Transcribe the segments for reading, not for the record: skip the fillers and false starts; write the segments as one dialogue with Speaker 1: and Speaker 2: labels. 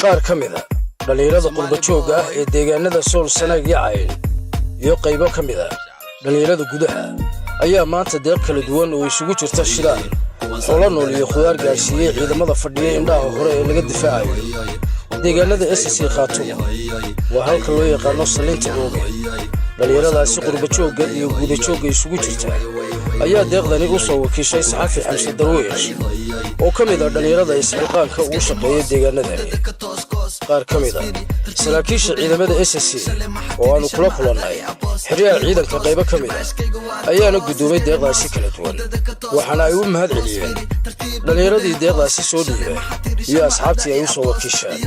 Speaker 1: qaar ka mid ah dhalinyarada qurbajooga ah ee deegaanada Sool Sanaag iyo Cayn iyo qaybo ka mid ah dhalinyarada gudaha ayaa maanta deeq kala duwan oo isugu jirta shidaal oo la nool iyo khudaar gaarsiiyay ciidamada fadhiya indhaha hore ee laga difaacayo deegaanada SSC Khaatumo waa halka loo yaqaan Salinta Ooge dhalinyaradaasi qurbajooga iyo gudajooga isugu jirta ayaa deeqdani u soo wakiishay saxafi Xamse Darwiish oo ka mid ah dhalinyarada isxilqaanka ugu shaqeeya deegaanadani qaar ka mid ah saraakiisha ciidamada SSC oo aanu kula kulannay xiriyaha ciidanka qaybo ka mid ah ayaana gudoomay deeqdaasi kala duwan waxaana ay u mahad celiyeen dhalinyaradii deeqdaasi soo dhiibay iyo asxaabtii ay u soo wakiisheen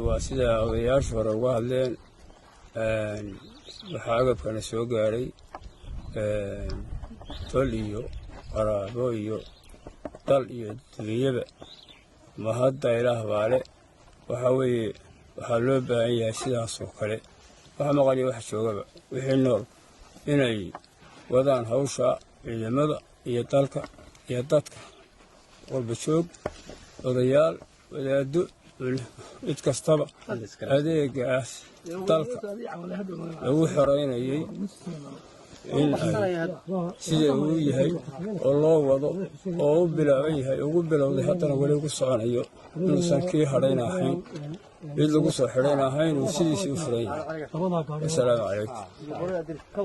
Speaker 1: وسيدا odayaasha hore uga hadleen waxa agabkana soo gaaray tol iyo qaraabo iyo dal iyo dunyaba ma hadda ilaah baale waxa weeye waxa loo baahan yahay sidaas oo kale waxa maqan wax joogaba wixii nool inay wadaan hawsha ciidamada iyo dalka iyo dadka walbajoog odayaal wadaado mid kastaba adeegaas dalka lagu xoreynayay in ay sida uu yahay oo loo wado oo u bilaaban yahay ugu bilowday haddana wali ugu soconayo inuusan kii hadhaynahayn mid lagu soo xidhaynahayn uu sidiisii u furan yahay. Assalaamu calaykum.